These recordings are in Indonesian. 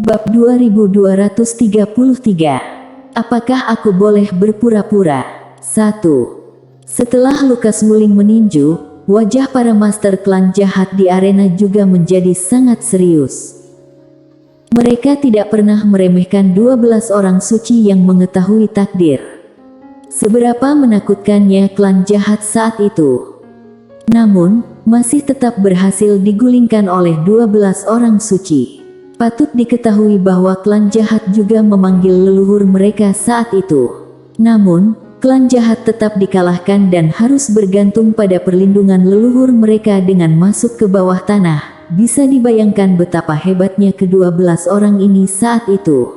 Bab 2233. Apakah aku boleh berpura-pura? 1. Setelah Lukas Wuling meninju, wajah para master klan jahat di arena juga menjadi sangat serius. Mereka tidak pernah meremehkan 12 orang suci yang mengetahui takdir. Seberapa menakutkannya klan jahat saat itu. Namun, masih tetap berhasil digulingkan oleh 12 orang suci. Patut diketahui bahwa klan jahat juga memanggil leluhur mereka saat itu. Namun, klan jahat tetap dikalahkan dan harus bergantung pada perlindungan leluhur mereka dengan masuk ke bawah tanah. Bisa dibayangkan betapa hebatnya ke-12 orang ini saat itu.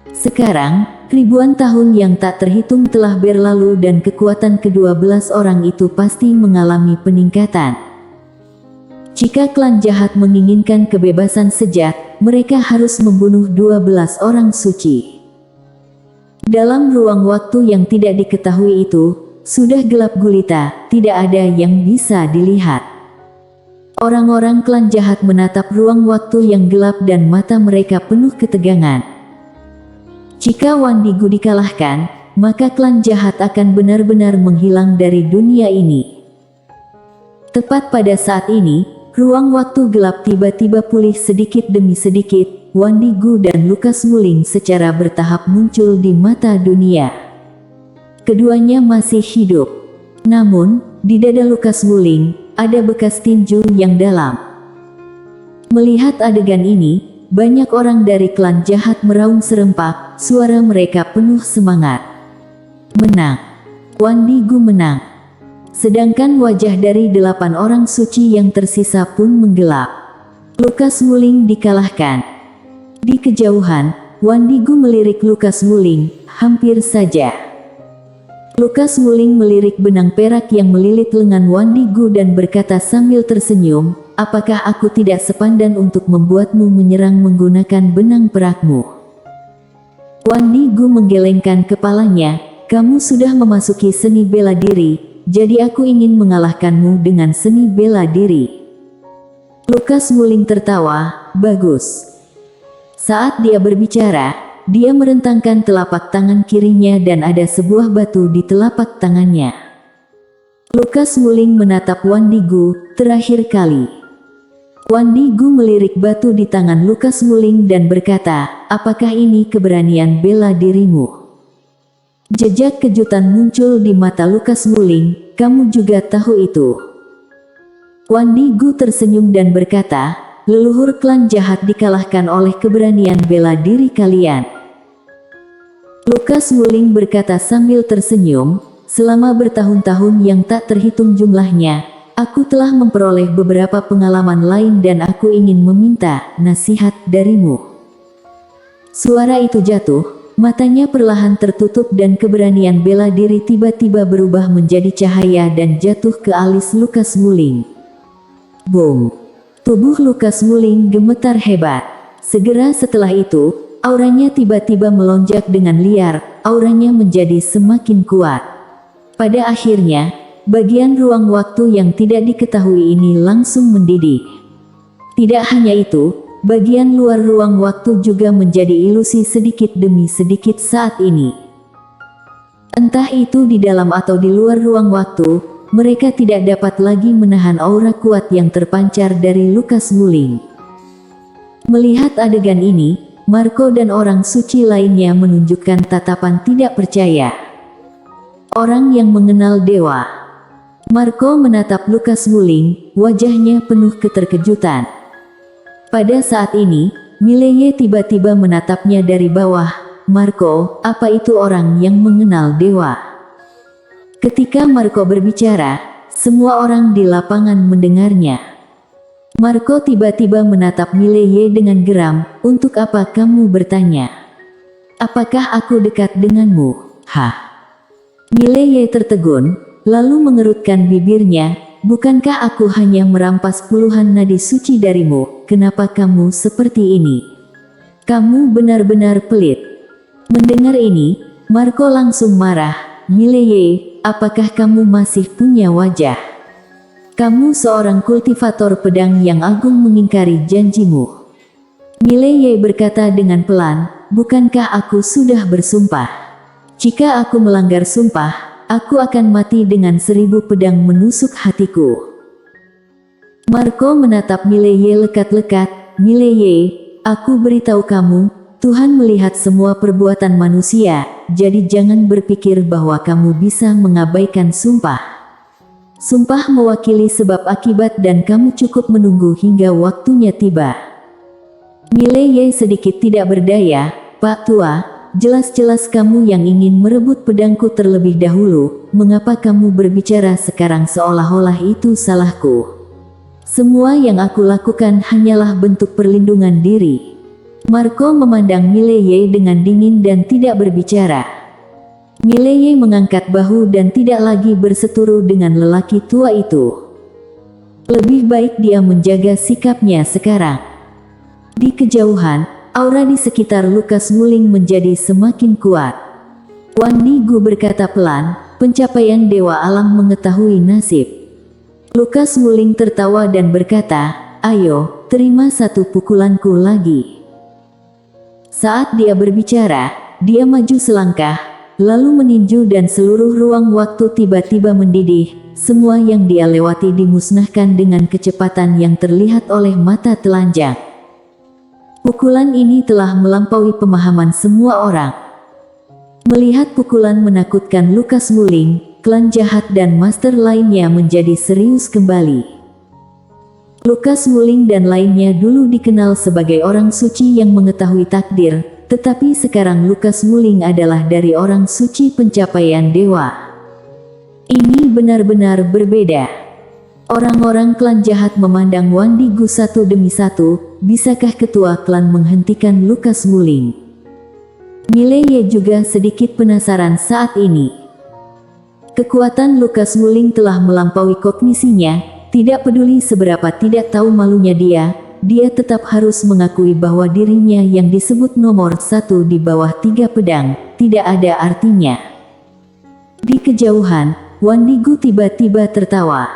Sekarang, ribuan tahun yang tak terhitung telah berlalu dan kekuatan ke-12 orang itu pasti mengalami peningkatan. Jika klan jahat menginginkan kebebasan sejak, mereka harus membunuh 12 orang suci. Dalam ruang waktu yang tidak diketahui itu, sudah gelap gulita, tidak ada yang bisa dilihat. Orang-orang klan jahat menatap ruang waktu yang gelap dan mata mereka penuh ketegangan. Jika Wandigu dikalahkan, maka klan jahat akan benar-benar menghilang dari dunia ini. Tepat pada saat ini, ruang waktu gelap tiba-tiba pulih sedikit demi sedikit. Wandigu dan Lukas Wuling secara bertahap muncul di mata dunia. Keduanya masih hidup. Namun, di dada Lukas Wuling, ada bekas tinju yang dalam. Melihat adegan ini, banyak orang dari klan jahat meraung serempak, suara mereka penuh semangat. Menang. Wandigu menang. Sedangkan wajah dari 8 orang suci yang tersisa pun menggelap. Lukas Wuling dikalahkan. Di kejauhan, Wandigu melirik Lukas Wuling, hampir saja. Lukas Wuling melirik benang perak yang melilit lengan Wandigu dan berkata sambil tersenyum, "Apakah aku tidak sepandan untuk membuatmu menyerang menggunakan benang perakmu?" Wandigu menggelengkan kepalanya, "Kamu sudah memasuki seni bela diri. Jadi aku ingin mengalahkanmu dengan seni bela diri." Lukas Wuling tertawa, "Bagus." Saat dia berbicara, dia merentangkan telapak tangan kirinya dan ada sebuah batu di telapak tangannya. Lukas Wuling menatap Wandigu terakhir kali. Wandigu melirik batu di tangan Lukas Wuling dan berkata, "Apakah ini keberanian bela dirimu?" Jejak kejutan muncul di mata Lukas Wuling, "Kamu juga tahu itu?" Wandigu tersenyum dan berkata, "Leluhur klan jahat dikalahkan oleh keberanian bela diri kalian." Lukas Wuling berkata sambil tersenyum, "Selama bertahun-tahun yang tak terhitung jumlahnya, aku telah memperoleh beberapa pengalaman lain dan aku ingin meminta nasihat darimu." Suara itu jatuh. Matanya perlahan tertutup dan keberanian bela diri tiba-tiba berubah menjadi cahaya dan jatuh ke alis Lukas Wuling. Boom! Tubuh Lukas Wuling gemetar hebat. Segera setelah itu, auranya tiba-tiba melonjak dengan liar, auranya menjadi semakin kuat. Pada akhirnya, bagian ruang waktu yang tidak diketahui ini langsung mendidih. Tidak hanya itu, bagian luar ruang waktu juga menjadi ilusi sedikit demi sedikit saat ini. Entah itu di dalam atau di luar ruang waktu, mereka tidak dapat lagi menahan aura kuat yang terpancar dari Lukas Wuling. Melihat adegan ini, Marco dan orang suci lainnya menunjukkan tatapan tidak percaya. Orang yang mengenal dewa. Marco menatap Lukas Wuling, wajahnya penuh keterkejutan. Pada saat ini, Mileye tiba-tiba menatapnya dari bawah. "Marco, apa itu orang yang mengenal dewa?" Ketika Marco berbicara, semua orang di lapangan mendengarnya. Marco tiba-tiba menatap Mileye dengan geram, "Untuk apa kamu bertanya? Apakah aku dekat denganmu?" "Hah?" Mileye tertegun, lalu mengerutkan bibirnya, "Bukankah aku hanya merampas puluhan nadi suci darimu? Kenapa kamu seperti ini? Kamu benar-benar pelit." Mendengar ini, Marco langsung marah, "Mileye, apakah kamu masih punya wajah? Kamu seorang kultivator pedang yang agung mengingkari janjimu." Mileye berkata dengan pelan, bukankah aku sudah bersumpah? Jika aku melanggar sumpah, aku akan mati dengan 1000 pedang menusuk hatiku. Marco menatap Mileye lekat-lekat. Mileye, aku beritahu kamu, Tuhan melihat semua perbuatan manusia, jadi jangan berpikir bahwa kamu bisa mengabaikan sumpah. Sumpah mewakili sebab akibat dan kamu cukup menunggu hingga waktunya tiba. Mileye sedikit tidak berdaya, Pak Tua, jelas-jelas kamu yang ingin merebut pedangku terlebih dahulu, mengapa kamu berbicara sekarang seolah-olah itu salahku? Semua yang aku lakukan hanyalah bentuk perlindungan diri. Marco memandang Mileye dengan dingin dan tidak berbicara. Mileye mengangkat bahu dan tidak lagi berseteru dengan lelaki tua itu. Lebih baik dia menjaga sikapnya sekarang. Di kejauhan, aura di sekitar Lukas Wuling menjadi semakin kuat. Wan Nigu berkata pelan, pencapaian Dewa Alam mengetahui nasib. Lukas Wuling tertawa dan berkata, ayo, terima satu pukulanku lagi. Saat dia berbicara, dia maju selangkah, lalu meninju dan seluruh ruang waktu tiba-tiba mendidih. Semua yang dia lewati dimusnahkan dengan kecepatan yang terlihat oleh mata telanjang. Pukulan ini telah melampaui pemahaman semua orang. Melihat pukulan menakutkan Lukas Wuling, klan jahat dan master lainnya menjadi serius kembali. Lukas Wuling dan lainnya dulu dikenal sebagai orang suci yang mengetahui takdir, tetapi sekarang Lukas Wuling adalah dari orang suci pencapaian dewa. Ini benar-benar berbeda. Orang-orang klan jahat memandang Wan Nigu satu demi satu. Bisakah ketua klan menghentikan Lukas Wuling? Mileye juga sedikit penasaran saat ini. Kekuatan Lukas Wuling telah melampaui kognisinya. Tidak peduli seberapa tidak tahu malunya dia tetap harus mengakui bahwa dirinya yang disebut nomor 1 di bawah 3 pedang, tidak ada artinya. Di kejauhan, Wan Nigu tiba-tiba tertawa.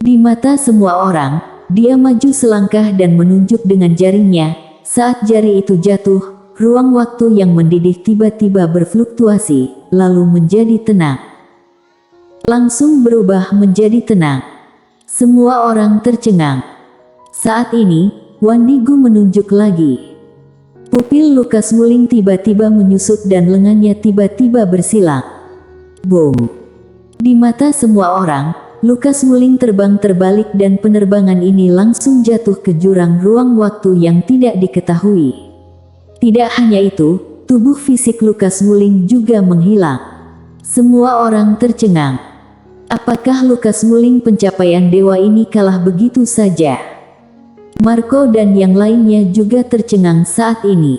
Di mata semua orang, dia maju selangkah dan menunjuk dengan jarinya. Saat jari itu jatuh, ruang waktu yang mendidih tiba-tiba berfluktuasi, lalu menjadi tenang. Langsung berubah menjadi tenang. Semua orang tercengang. Saat ini, Wan Nigu menunjuk lagi. Pupil Lukas Wuling tiba-tiba menyusut dan lengannya tiba-tiba bersilang. Boom! Di mata semua orang, Lukas Wuling terbang terbalik dan penerbangan ini langsung jatuh ke jurang ruang waktu yang tidak diketahui. Tidak hanya itu, tubuh fisik Lukas Wuling juga menghilang. Semua orang tercengang. Apakah Lukas Wuling pencapaian dewa ini kalah begitu saja? Marco dan yang lainnya juga tercengang saat ini.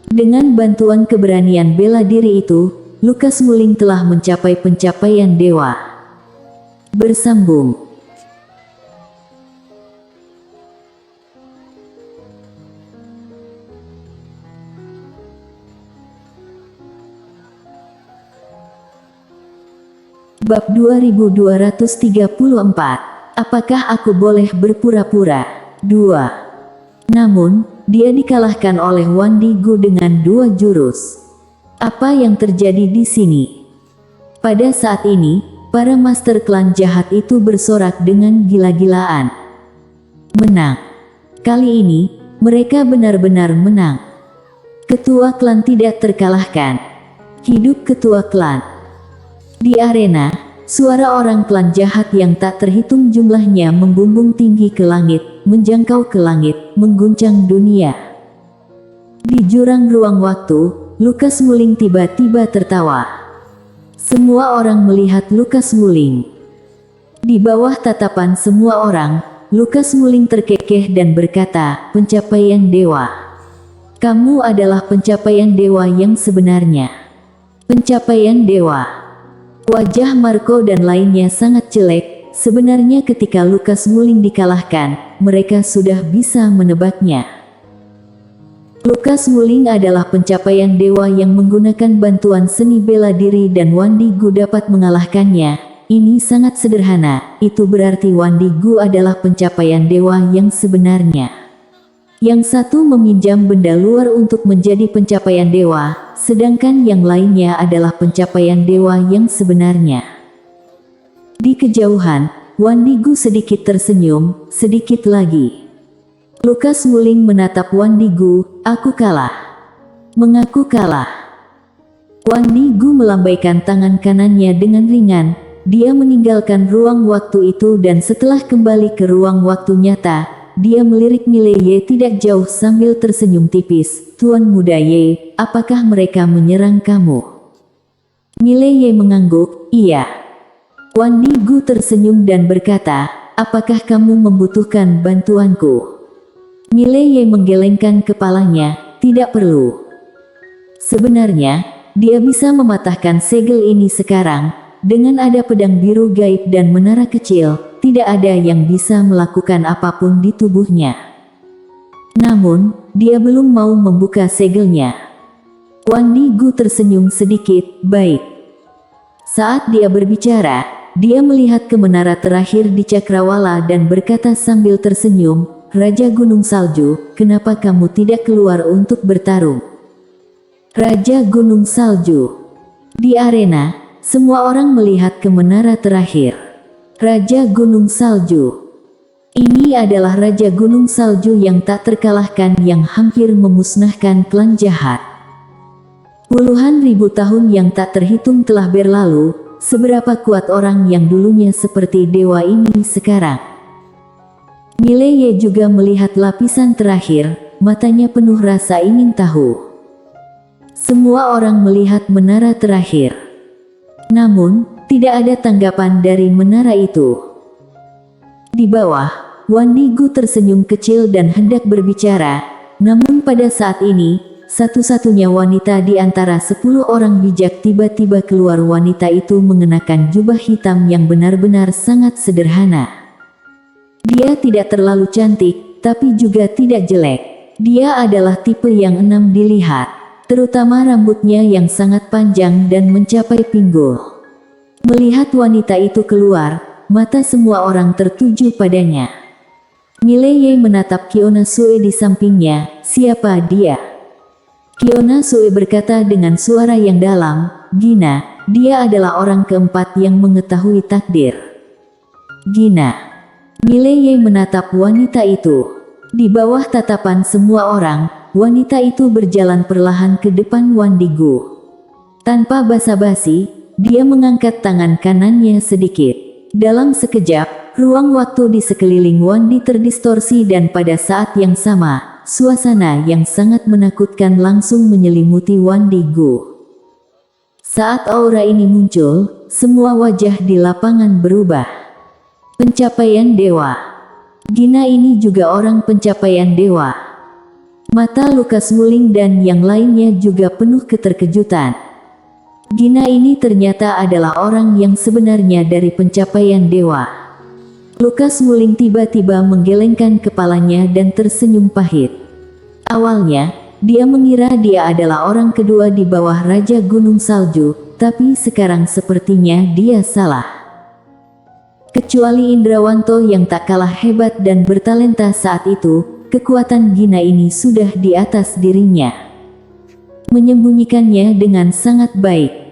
Dengan bantuan keberanian bela diri itu, Lukas Wuling telah mencapai pencapaian dewa. Bersambung. Bab 2234. Apakah aku boleh berpura-pura? 2. Namun, dia dikalahkan oleh Wan Nigu dengan 2 jurus. Apa yang terjadi di sini? Pada saat ini, para master klan jahat itu bersorak dengan gila-gilaan. Menang. Kali ini, mereka benar-benar menang. Ketua klan tidak terkalahkan. Hidup ketua klan. Di arena, suara orang klan jahat yang tak terhitung jumlahnya membumbung tinggi ke langit, menjangkau ke langit, mengguncang dunia. Di jurang ruang waktu, Lukas Wuling tiba-tiba tertawa. Semua orang melihat Lukas Wuling. Di bawah tatapan semua orang, Lukas Wuling terkekeh dan berkata, pencapaian dewa. Kamu adalah pencapaian dewa yang sebenarnya. Pencapaian dewa. Wajah Marco dan lainnya sangat jelek. Sebenarnya ketika Lukas Wuling dikalahkan, mereka sudah bisa menebaknya. Lukas Wuling adalah pencapaian dewa yang menggunakan bantuan seni bela diri dan Wan Nigu dapat mengalahkannya. Ini sangat sederhana, itu berarti Wan Nigu adalah pencapaian dewa yang sebenarnya. Yang satu meminjam benda luar untuk menjadi pencapaian dewa, sedangkan yang lainnya adalah pencapaian dewa yang sebenarnya. Di kejauhan, Wan Digu sedikit tersenyum, sedikit lagi. Lukas Wuling menatap Wan Digu, aku kalah. Mengaku kalah. Wan Digu melambaikan tangan kanannya dengan ringan. Dia meninggalkan ruang waktu itu dan setelah kembali ke ruang waktu nyata, dia melirik Mileye tidak jauh sambil tersenyum tipis. Tuan muda Ye, apakah mereka menyerang kamu? Mileye mengangguk, iya. Wan Digu tersenyum dan berkata, apakah kamu membutuhkan bantuanku? Mileye menggelengkan kepalanya, tidak perlu. Sebenarnya, dia bisa mematahkan segel ini sekarang. Dengan ada pedang biru gaib dan menara kecil, tidak ada yang bisa melakukan apapun di tubuhnya. Namun, dia belum mau membuka segelnya. Wan Digu tersenyum sedikit, baik. Saat dia berbicara, dia melihat ke menara terakhir di Cakrawala dan berkata sambil tersenyum, Raja Gunung Salju, kenapa kamu tidak keluar untuk bertarung? Raja Gunung Salju. Di arena, semua orang melihat ke menara terakhir. Raja Gunung Salju. Ini adalah Raja Gunung Salju yang tak terkalahkan yang hampir memusnahkan klan jahat. Puluhan ribu tahun yang tak terhitung telah berlalu, seberapa kuat orang yang dulunya seperti dewa ini sekarang. Mileye juga melihat lapisan terakhir, matanya penuh rasa ingin tahu. Semua orang melihat menara terakhir. Namun, tidak ada tanggapan dari menara itu. Di bawah, Wan Digu tersenyum kecil dan hendak berbicara, namun pada saat ini, satu-satunya wanita di antara 10 orang bijak tiba-tiba keluar. Wanita itu mengenakan jubah hitam yang benar-benar sangat sederhana. Dia tidak terlalu cantik, tapi juga tidak jelek. Dia adalah tipe yang enam dilihat. Terutama rambutnya yang sangat panjang dan mencapai pinggul. Melihat wanita itu keluar, mata semua orang tertuju padanya. Mileye menatap Kiona Sue di sampingnya, siapa dia? Kiona Sue berkata dengan suara yang dalam, Gina, dia adalah orang keempat yang mengetahui takdir. Gina. Mileye menatap wanita itu. Di bawah tatapan semua orang, wanita itu berjalan perlahan ke depan Wan Digu. Tanpa basa-basi, dia mengangkat tangan kanannya sedikit. Dalam sekejap, ruang waktu di sekeliling Wan Di terdistorsi dan pada saat yang sama, suasana yang sangat menakutkan langsung menyelimuti Wan Digu. Saat aura ini muncul, semua wajah di lapangan berubah. Pencapaian dewa. Gina ini juga orang pencapaian dewa. Mata Lukas Wuling dan yang lainnya juga penuh keterkejutan. Gina ini ternyata adalah orang yang sebenarnya dari pencapaian dewa. Lukas Wuling tiba-tiba menggelengkan kepalanya dan tersenyum pahit. Awalnya, dia mengira dia adalah orang kedua di bawah Raja Gunung Salju, tapi sekarang sepertinya dia salah. Kecuali Indrawanto yang tak kalah hebat dan bertalenta saat itu, kekuatan Gina ini sudah di atas dirinya. Menyembunyikannya dengan sangat baik.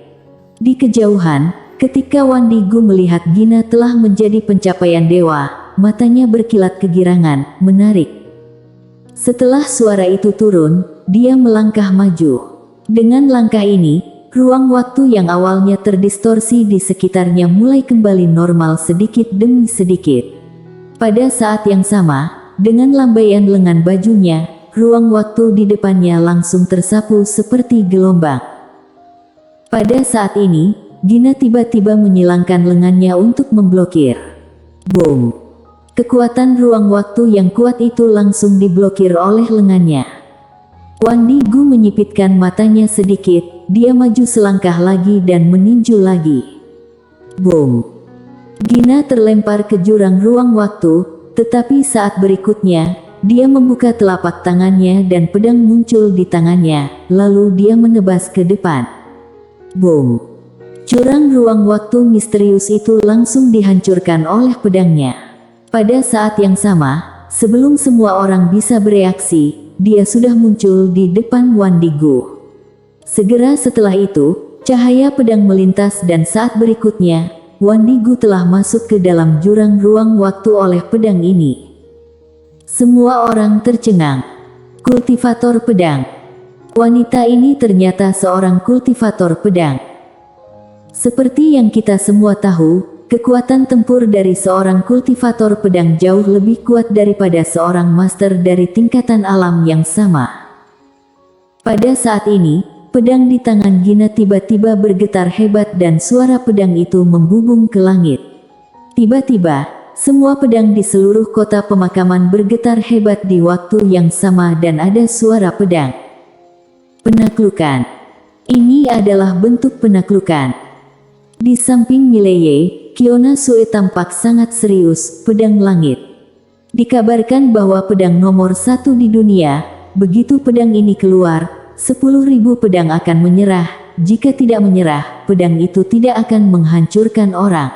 Di kejauhan, ketika Wan Digu melihat Gina telah menjadi pencapaian dewa, matanya berkilat kegirangan, menarik. Setelah suara itu turun, dia melangkah maju. Dengan langkah ini, ruang waktu yang awalnya terdistorsi di sekitarnya mulai kembali normal sedikit demi sedikit. Pada saat yang sama, dengan lambaian lengan bajunya, ruang waktu di depannya langsung tersapu seperti gelombang. Pada saat ini, Gina tiba-tiba menyilangkan lengannya untuk memblokir. Boom! Kekuatan ruang waktu yang kuat itu langsung diblokir oleh lengannya. Wan Digu menyipitkan matanya sedikit, dia maju selangkah lagi dan meninju lagi. Boom! Gina terlempar ke jurang ruang waktu, tetapi saat berikutnya, dia membuka telapak tangannya dan pedang muncul di tangannya, lalu dia menebas ke depan. Boom! Jurang ruang waktu misterius itu langsung dihancurkan oleh pedangnya. Pada saat yang sama, sebelum semua orang bisa bereaksi, dia sudah muncul di depan Wandigu. Segera setelah itu, cahaya pedang melintas dan saat berikutnya, Wandigu telah masuk ke dalam jurang ruang waktu oleh pedang ini. Semua orang tercengang. Kultivator pedang. Wanita ini ternyata seorang kultivator pedang. Seperti yang kita semua tahu, kekuatan tempur dari seorang kultivator pedang jauh lebih kuat daripada seorang master dari tingkatan alam yang sama. Pada saat ini, pedang di tangan Gina tiba-tiba bergetar hebat dan suara pedang itu membubung ke langit. Tiba-tiba, semua pedang di seluruh kota pemakaman bergetar hebat di waktu yang sama dan ada suara pedang. Penaklukan. Ini adalah bentuk penaklukan. Di samping Mileye, Kiona Sue tampak sangat serius, pedang langit. Dikabarkan bahwa pedang nomor 1 di dunia, begitu pedang ini keluar, 10.000 pedang akan menyerah, jika tidak menyerah, pedang itu tidak akan menghancurkan orang.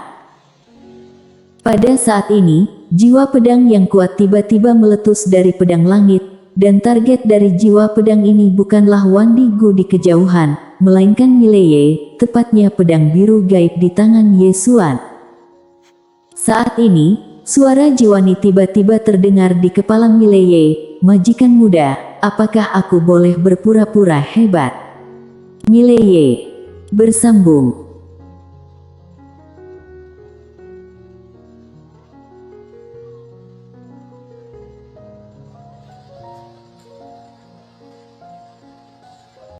Pada saat ini, jiwa pedang yang kuat tiba-tiba meletus dari pedang langit, dan target dari jiwa pedang ini bukanlah Wandigu di kejauhan, melainkan Mileye, tepatnya pedang biru gaib di tangan Yesuan. Saat ini, suara Jiwani tiba-tiba terdengar di kepala Mileye, "Majikan muda, apakah aku boleh berpura-pura hebat?" Mileye bersambung.